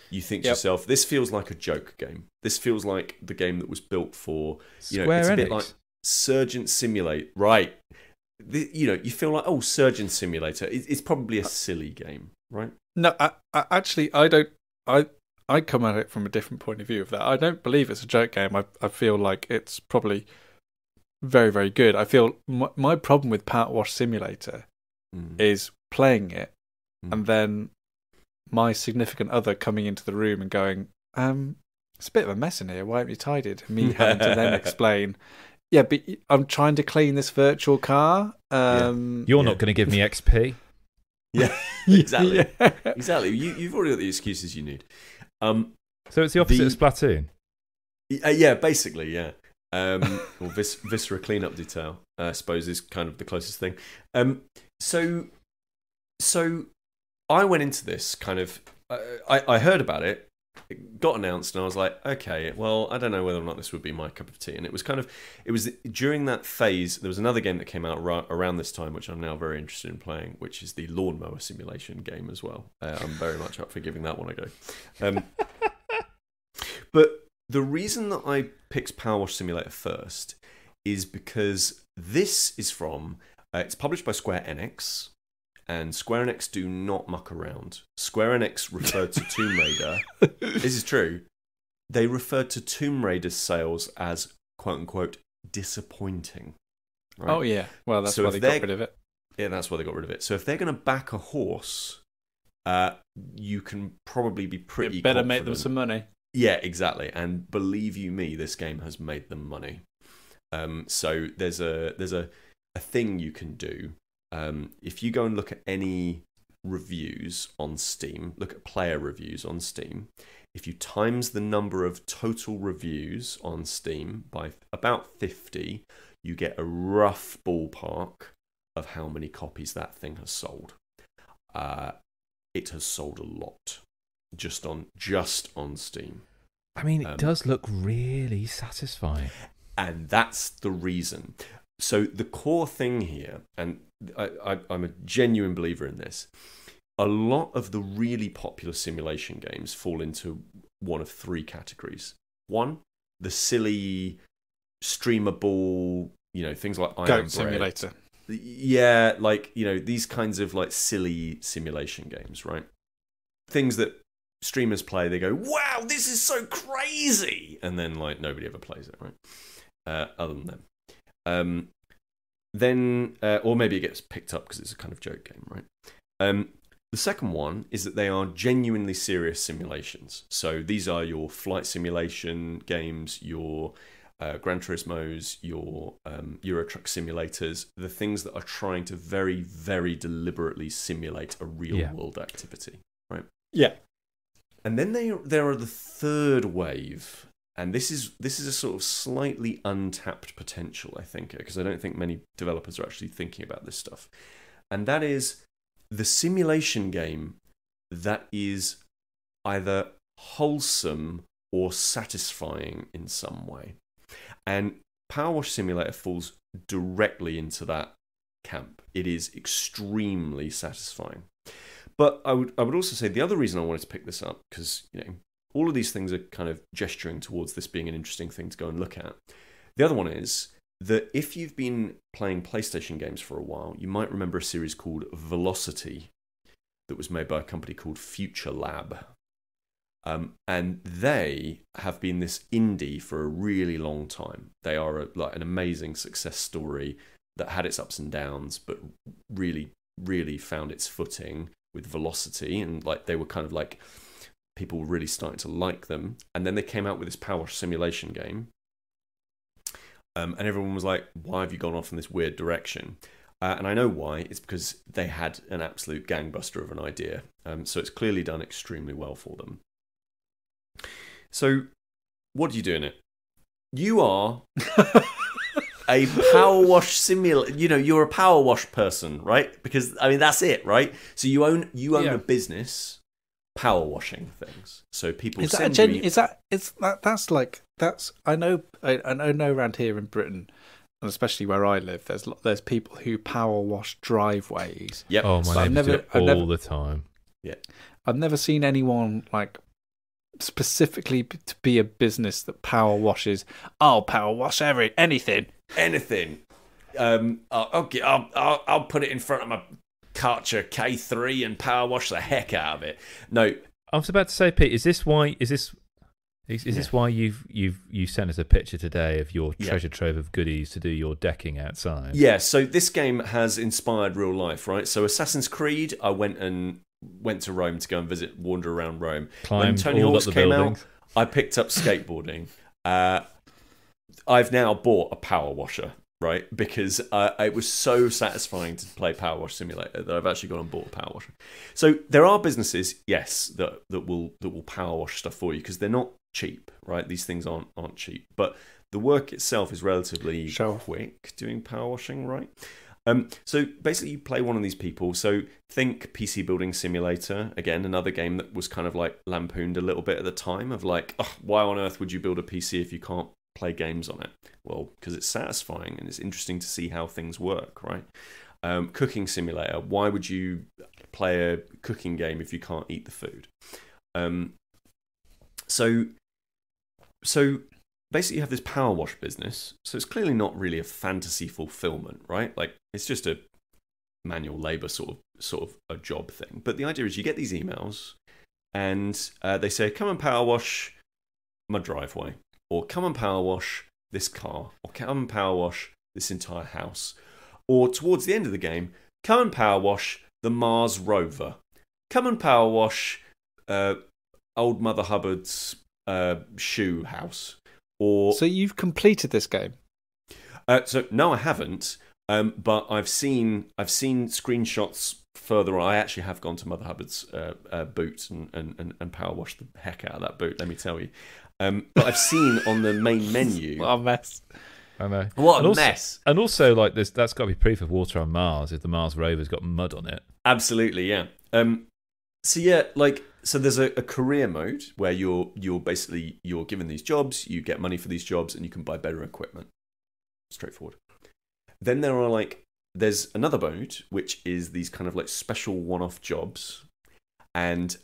you think to yourself, this feels like a joke game. This feels like the game that was built for, Square it's a Enix. bit like Surgeon Simulator. Right. You feel like, Surgeon Simulator. It's probably a silly game, right? No, actually, I don't. I come at it from a different point of view of that. I don't believe it's a joke game. I feel like it's probably very, very good. I feel my problem with PowerWash Simulator is playing it and then my significant other coming into the room and going, it's a bit of a mess in here. Why haven't you tidied? And me having to then explain, yeah, but I'm trying to clean this virtual car. You're not going to give me XP. Yeah, exactly. Yeah. Exactly. You've already got the excuses you need. So it's the opposite of Splatoon. Yeah, basically, yeah. Or viscera cleanup detail, I suppose, is kind of the closest thing. So I went into this kind of. I heard about it. It got announced, and I was like, okay, well, I don't know whether or not this would be my cup of tea. And it was during that phase. There was another game that came out around this time, which I'm now very interested in playing, which is the lawnmower simulation game as well. I'm very much up for giving that one a go. But the reason that I picked PowerWash Simulator first is because this is from. It's published by Square Enix. And Square Enix do not muck around. Square Enix referred to Tomb Raider. This is true. They referred to Tomb Raider's sales as "quote-unquote" disappointing. Right? Oh yeah. Well, that's why they got rid of it. Yeah, that's why they got rid of it. So if they're going to back a horse, you can probably be pretty. You better confident. make them some money. Yeah, exactly. And believe you me, this game has made them money. So there's a thing you can do. If you go and look at any reviews on Steam, look at player reviews on Steam, if you times the number of total reviews on Steam by about 50, you get a rough ballpark of how many copies that thing has sold. It has sold a lot just on Steam. I mean, it does look really satisfying. And that's the reason. So the core thing here, and I'm a genuine believer in this, a lot of the really popular simulation games fall into one of three categories. One, the silly, streamable, things like Iron Goat Bread. Simulator. Yeah, like, these kinds of like silly simulation games, right? Things that streamers play, they go, wow, this is so crazy! And then like nobody ever plays it, right? Other than them. Then, or maybe it gets picked up because it's a kind of joke game, right? The second one is that they are genuinely serious simulations. So these are your flight simulation games, your Gran Turismos, your Euro Truck simulators, the things that are trying to very, very deliberately simulate a real-world activity, right? Yeah. And then there are the third wave. And this is a sort of slightly untapped potential, I think, because I don't think many developers are actually thinking about this stuff. And that is the simulation game that is either wholesome or satisfying in some way. And PowerWash Simulator falls directly into that camp. It is extremely satisfying. But I would also say the other reason I wanted to pick this up, because, all of these things are kind of gesturing towards this being an interesting thing to go and look at. The other one is that if you've been playing PlayStation games for a while, you might remember a series called Velocity that was made by a company called FuturLab. And they have been this indie for a really long time. They are like an amazing success story. that had its ups and downs, but really, really found its footing with velocity, and like they were kind of like people were really starting to like them. And then they came out with this PowerWash simulation game, and everyone was like, "Why have you gone off in this weird direction?" And I know why. It's because they had an absolute gangbuster of an idea. So it's clearly done extremely well for them. So, what do you do in it? You are a PowerWash simulator. You know, you're a PowerWash person, right? Because I mean, that's it, right? So you own a business power washing things. So people Is that send a you. that's I know around here in Britain, and especially where I live, there's people who power wash driveways. Yep. Oh, my neighbours do it all the time. Yeah. I've never seen anyone like specifically to be a business that power washes. I'll power wash anything. I'll put it in front of my Karcher K3 and power wash the heck out of it. No, I was about to say, Pete, is this why you sent us a picture today of your treasure trove of goodies to do your decking outside? Yeah, so this game has inspired real life, right? So Assassin's Creed, I went to Rome to go and wander around Rome. When Tony Hawk's came out, I picked up skateboarding. I've now bought a power washer, right? Because it was so satisfying to play PowerWash Simulator that I've actually gone and bought a power washer. So there are businesses, yes, that will power wash stuff for you because they're not cheap, right? These things aren't cheap, but the work itself is relatively quick doing power washing, right? So basically you play one of these people. So think PC Building Simulator, again, another game that was kind of like lampooned a little bit at the time of like, oh, why on earth would you build a PC if you can't play games on it? Well, because it's satisfying and it's interesting to see how things work, right? Cooking Simulator, why would you play a cooking game if you can't eat the food? So basically you have this power wash business, so it's clearly not really a fantasy fulfillment, right? Like it's just a manual labor sort of a job thing. But the idea is you get these emails and they say, come and power wash my driveway, or come and power wash this car, or come and power wash this entire house, or towards the end of the game, come and power wash the Mars rover, come and power wash old Mother Hubbard's shoe house. Or so you've completed this game? So no, I haven't. But I've seen screenshots further on. I actually have gone to Mother Hubbard's boot and power washed the heck out of that boot. Let me tell you. But I've seen on the main menu. What a mess! I know. What a mess! And also, like that's got to be proof of water on Mars if the Mars rover's got mud on it. Absolutely, yeah. So there's a career mode where you're given these jobs, you get money for these jobs, and you can buy better equipment. Straightforward. Then there's another mode which is these kind of like special one-off jobs, and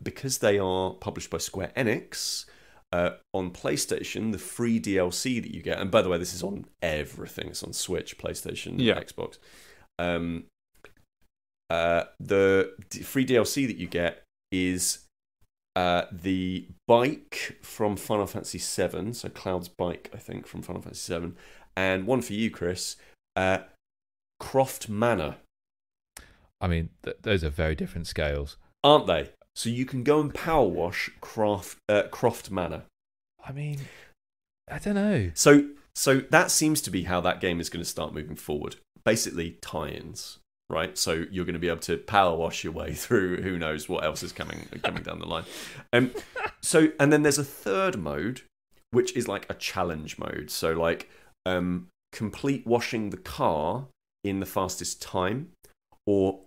because they are published by Square Enix on PlayStation, the free DLC that you get, and by the way, this is on everything. It's on Switch, PlayStation, Xbox. The free DLC that you get is the bike from Final Fantasy VII, so Cloud's bike, I think, from Final Fantasy VII, and one for you, Kris, Croft Manor. I mean, those are very different scales, aren't they? So you can go and power wash Croft Manor. I mean, I don't know. So that seems to be how that game is going to start moving forward. Basically, tie-ins. Right, so you're going to be able to power wash your way through who knows what else is coming down the line. And then there's a third mode, which is like a challenge mode. So like complete washing the car in the fastest time, or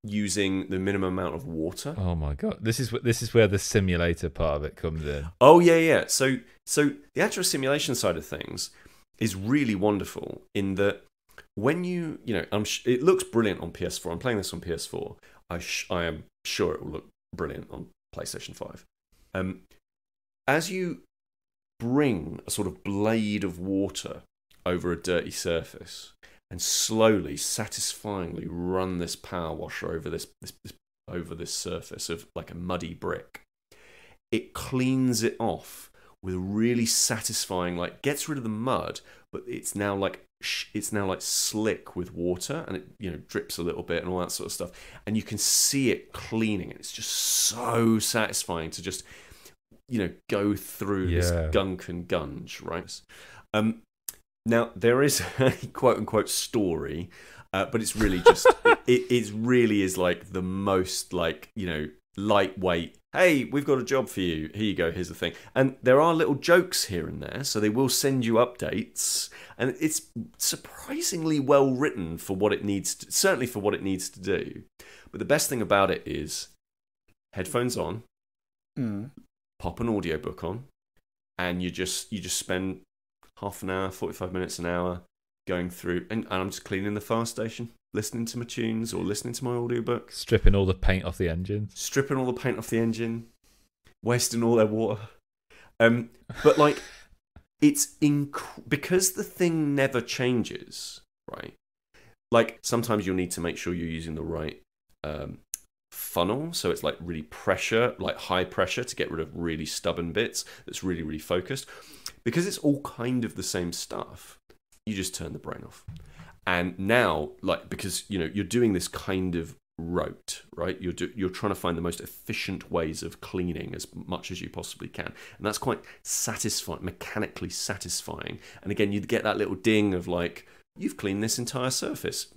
using the minimum amount of water. Oh my god, this is where the simulator part of it comes in. Oh yeah. So the actual simulation side of things is really wonderful in that. When it looks brilliant on PS4. I'm playing this on PS4. I am sure it will look brilliant on PlayStation 5. As you bring a sort of blade of water over a dirty surface and slowly, satisfyingly run this power washer over this surface of like a muddy brick, it cleans it off with really satisfying, like gets rid of the mud, but it's now like it's now like slick with water, and it drips a little bit and all that sort of stuff, and you can see it cleaning, and it's just so satisfying to just go through this gunk and gunge, right? Now there is a quote unquote story, but it's really just it really is like the most lightweight. Hey, we've got a job for you. Here you go. Here's the thing. And there are little jokes here and there, so they will send you updates. And it's surprisingly well written for what it needs to, certainly for what it needs to do. But the best thing about it is headphones on, pop an audiobook on, and you just spend half an hour, 45 minutes, an hour going through, and I'm just cleaning the fire station, listening to my tunes or listening to my audiobook. Stripping all the paint off the engine. Wasting all their water. But like, it's because the thing never changes, right? Like, sometimes you'll need to make sure you're using the right funnel, so it's like really pressure, like high pressure, to get rid of really stubborn bits. That's really, really focused. Because it's all kind of the same stuff, you just turn the brain off. And now, like, because you're doing this kind of rote, right? You're trying to find the most efficient ways of cleaning as much as you possibly can, and that's quite satisfying, mechanically satisfying. And again, you get that little ding of like, you've cleaned this entire surface.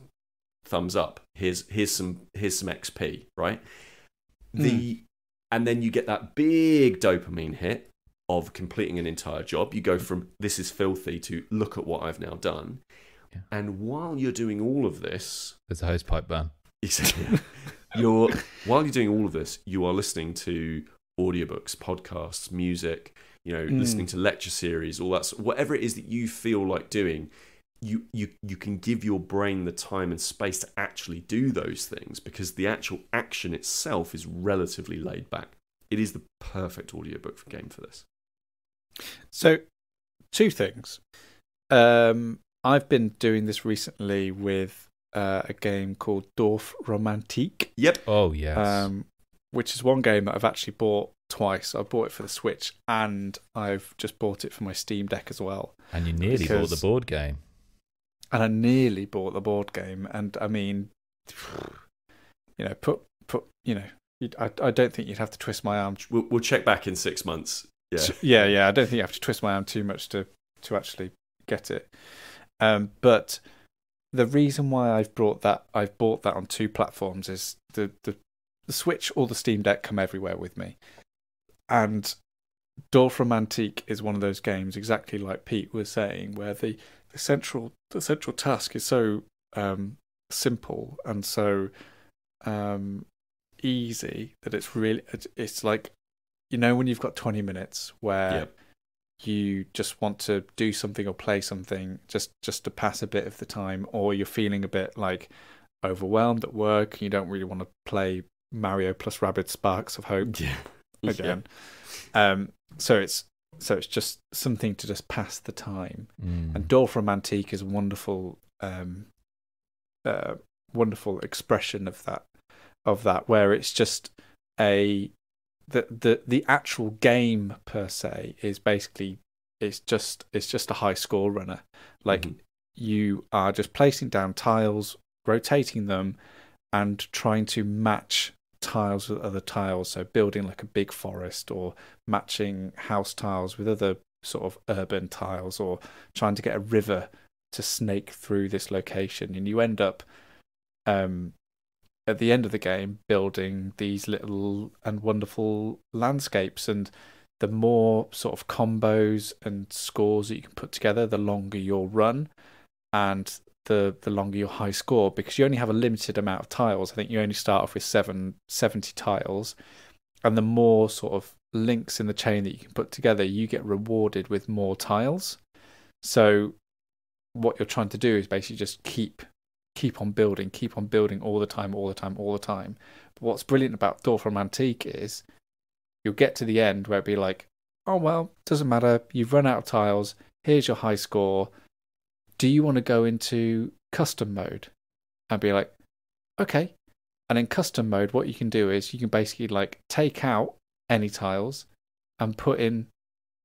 Thumbs up. Here's some XP, right? And then you get that big dopamine hit of completing an entire job. You go from this is filthy to look at what I've now done. Yeah. And while you're doing all of this, there's a hosepipe burn. While you're doing all of this, you are listening to audiobooks, podcasts, music, listening to lecture series, all that, whatever it is that you feel like doing. You can give your brain the time and space to actually do those things, because the actual action itself is relatively laid back. It is the perfect audiobook game for this. So, two things. I've been doing this recently with a game called Dorf Romantik. Yep. Oh, yes. Which is one game that I've actually bought twice. I bought it for the Switch, and I've just bought it for my Steam Deck as well. And you nearly bought the board game. And I nearly bought the board game. And I mean, I don't think you'd have to twist my arm. We'll check back in 6 months. Yeah. I don't think you have to twist my arm too much to actually get it. But the reason why I've bought that on two platforms is the Switch or the Steam Deck come everywhere with me. And Dorf Romantik is one of those games, exactly like Pete was saying, where the central task is so simple and so easy that it's like, when you've got 20 minutes where you just want to do something or play something just to pass a bit of the time, or you're feeling a bit like overwhelmed at work and you don't really want to play Mario plus Rabbids Sparks of Hope again. So it's just something to just pass the time. And Dorf Romantik is a wonderful expression of that, where it's just the actual game per se is basically it's just a high score runner. Like, you are just placing down tiles, rotating them, and trying to match tiles with other tiles. So building like a big forest, or matching house tiles with other sort of urban tiles, or trying to get a river to snake through this location. And you end up at the end of the game building these little and wonderful landscapes. And the more sort of combos and scores that you can put together, the longer your run and the longer your high score, because you only have a limited amount of tiles. I think you only start off with 70 tiles, and the more sort of links in the chain that you can put together, you get rewarded with more tiles. So what you're trying to do is basically just keep on building all the time. But what's brilliant about Dorf Romantik is you'll get to the end where it'll be like, oh, well, doesn't matter. You've run out of tiles. Here's your high score. Do you want to go into custom mode? And be like, okay. And in custom mode, what you can do is you can basically like take out any tiles and put in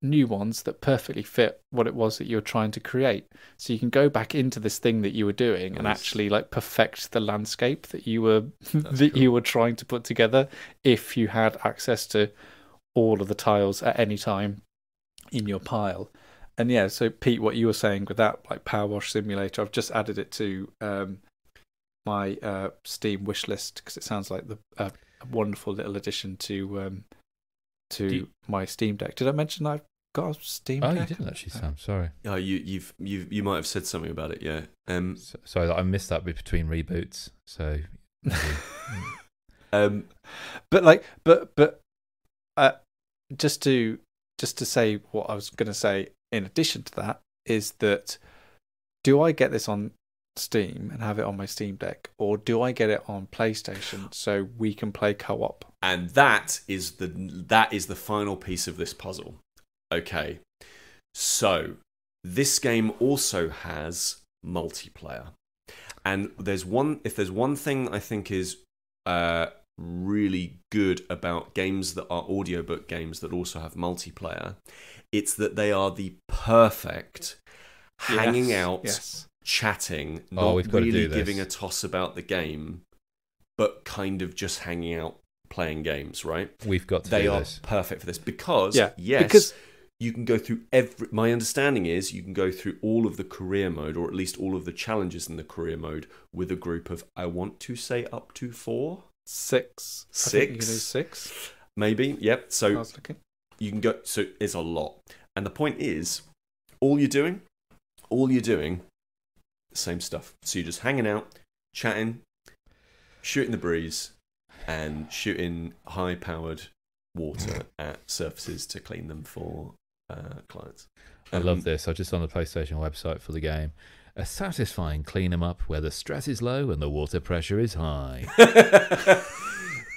new ones that perfectly fit what it was that you were trying to create. So you can go back into this thing that you were doing and actually like perfect the landscape that you were you were trying to put together if you had access to all of the tiles at any time in your pile. And yeah, so Pete, what you were saying with that like PowerWash Simulator, I've just added it to my Steam wish list because it sounds like a wonderful little addition to my Steam Deck. Did I mention I've got a Steam Deck? Oh, you didn't actually, Sam. Sorry. Oh, you might have said something about it. Yeah. Sorry, I missed that bit between reboots. So. But just to say what I was going to say in addition to that is that do I get this on Steam and have it on my Steam Deck, or do I get it on PlayStation so we can play co-op? And that is the final piece of this puzzle. Okay, so this game also has multiplayer, and if there's one thing I think is really good about games that are audiobook games that also have multiplayer, it's that they are the perfect hanging out, chatting, not really giving a toss about the game, but kind of just hanging out, playing games, right? We've got to They do are this. perfect for this because, you can go through my understanding is you can go through all of the career mode, or at least all of the challenges in the career mode, with a group of, I want to say, up to 6. I think you can do 6. Maybe, yep. So I was looking. you can go, so it's a lot. And the point is, all you're doing, the same stuff. So you're just hanging out, chatting, shooting the breeze, and shooting high-powered water at surfaces to clean them for clients. I love this. I just on the PlayStation website for the game. A satisfying clean 'em up where the stress is low and the water pressure is high.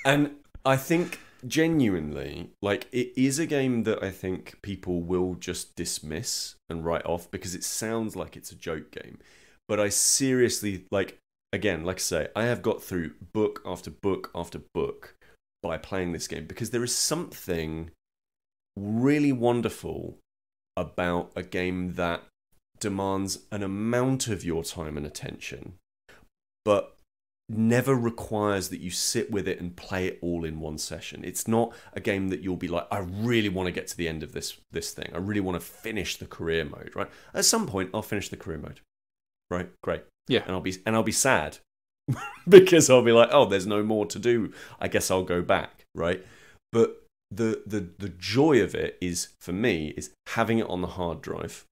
And I think genuinely, like, it is a game that I think people will just dismiss and write off because it sounds like it's a joke game. But I seriously, like, again, like I say, I have got through book after book after book by playing this game because there is something really wonderful about a game that demands an amount of your time and attention, but never requires that you sit with it and play it all in one session. It's not a game that you'll be like, I really want to get to the end of this thing. I really want to finish the career mode, right? At some point, I'll finish the career mode, right? Great, yeah, and I'll be sad because I'll be like, oh, there's no more to do. I guess I'll go back, right? But the joy of it is, for me, is having it on the hard drive,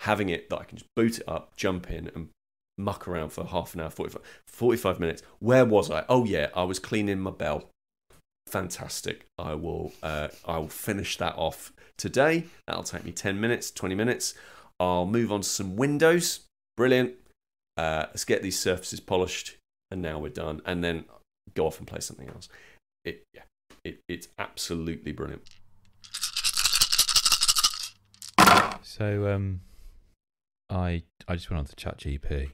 having it that I can just boot it up, jump in, and muck around for half an hour, 45 minutes. Where was I? Oh yeah, I was cleaning my bell. Fantastic. I will finish that off today. That'll take me 10 minutes, 20 minutes. I'll move on to some windows. Brilliant. Let's get these surfaces polished, and now we're done. And then go off and play something else. It's absolutely brilliant. So I just went on to ChatGPT.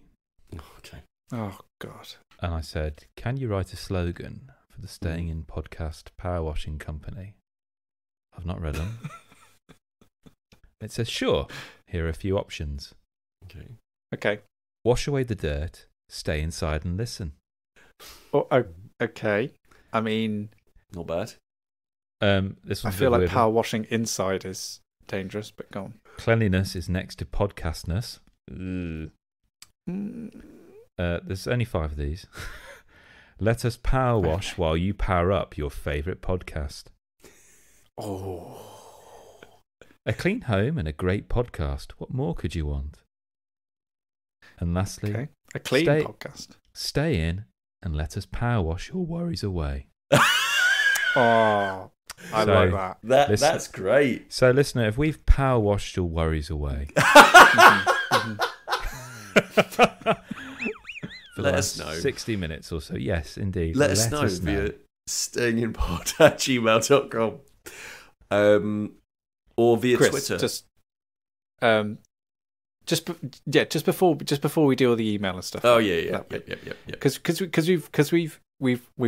Okay. Oh God. And I said, can you write a slogan for the Staying In podcast power washing company? I've not read them. It says, sure, here are a few options. Okay. Wash away the dirt, stay inside and listen. Oh, okay. I mean, not bad. This I feel like power washing inside is dangerous, but go on. Cleanliness is next to podcastness. There's only 5 of these. Let us power wash while you power up your favourite podcast. Oh. A clean home and a great podcast. What more could you want? And lastly, a clean podcast. Stay in and let us power wash your worries away. Oh, I like that. That's great. So, listener, if we've power washed your worries away, let us know. 60 minutes or so. Yes, indeed. Let us know via stayinginpod@gmail.com, or via Kris, Twitter. Just before we do all the email and stuff. Oh yeah. Because we've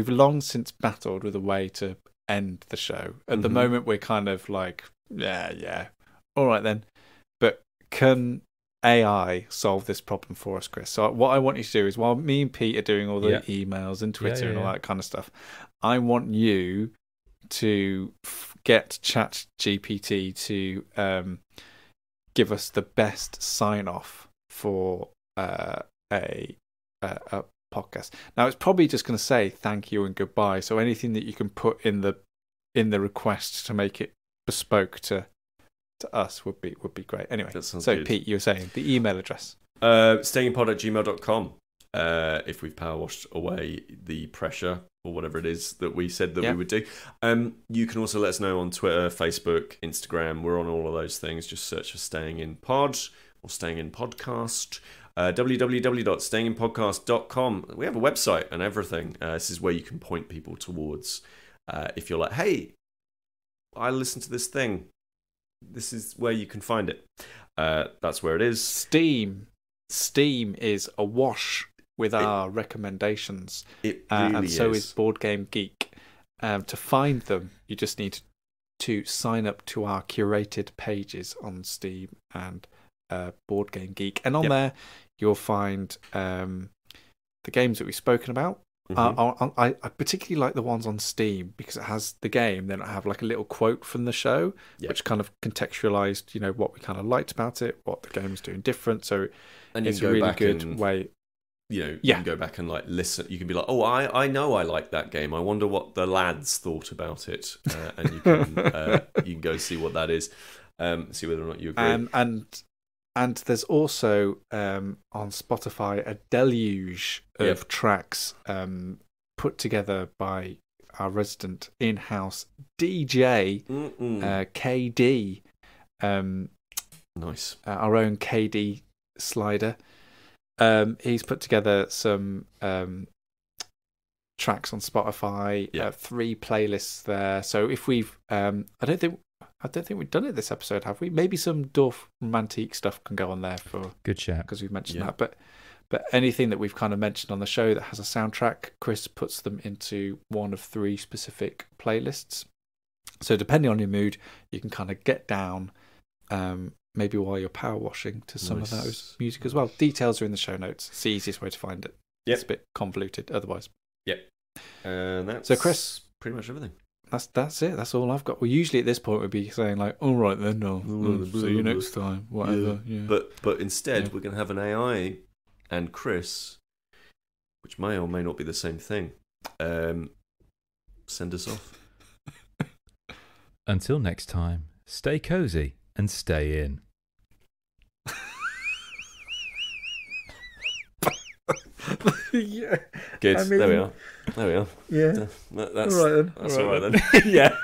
long since battled with a way to end the show. At the moment, we're kind of like, yeah, All right then. But can AI solve this problem for us, Chris? So what I want you to do is, while me and Pete are doing all the emails and Twitter and all that kind of stuff, I want you to get ChatGPT to give us the best sign-off for a podcast. Now, it's probably just going to say thank you and goodbye. So anything that you can put in the request to make it bespoke to us would be great. Anyway, so good. Pete, you were saying the email address. stayingpod@gmail.com. If we've power washed away the pressure or whatever it is that we said that we would do. You can also let us know on Twitter, Facebook, Instagram. We're on all of those things. Just search for Staying In Pod or Staying In Podcast. www.stayinginpodcast.com. We have a website and everything. This is where you can point people towards. If you're like, hey, I listened to this thing, this is where you can find it. That's where it is. Steam is awash with our recommendations. It really and so is Board Game Geek. To find them, you just need to sign up to our curated pages on Steam and Board Game Geek. And on there, you'll find the games that we've spoken about. I particularly like the ones on Steam because it has the game, then I have like a little quote from the show, which kind of contextualized, what we kind of liked about it, what the game's doing different. So it's a really good way. You can go back and like listen. You can be like, oh, I know I like that game. I wonder what the lads thought about it, and you can go see what that is, see whether or not you agree. And there's also on Spotify a deluge of tracks put together by our resident in-house DJ, KD. Nice. Our own KD Slider. He's put together some tracks on Spotify, 3 playlists there. So if we've, I don't think we've done it this episode, have we? Maybe some Dorf Romantique stuff can go on there for good chat because we've mentioned that. But anything that we've kind of mentioned on the show that has a soundtrack, Chris puts them into one of 3 specific playlists. So depending on your mood, you can kind of get down, maybe while you're power washing, to some of those music as well. Details are in the show notes. It's the easiest way to find it. It's a bit convoluted otherwise. And that's so Chris, pretty much everything. That's it. That's all I've got. Well, usually at this point we'd be saying like, all right then, see you next time, whatever. But instead we're going to have an AI and Chris, which may or may not be the same thing, send us off. Until next time, stay cozy and stay in. Good. There we are. Yeah. That's all right then. That's all right then. Yeah.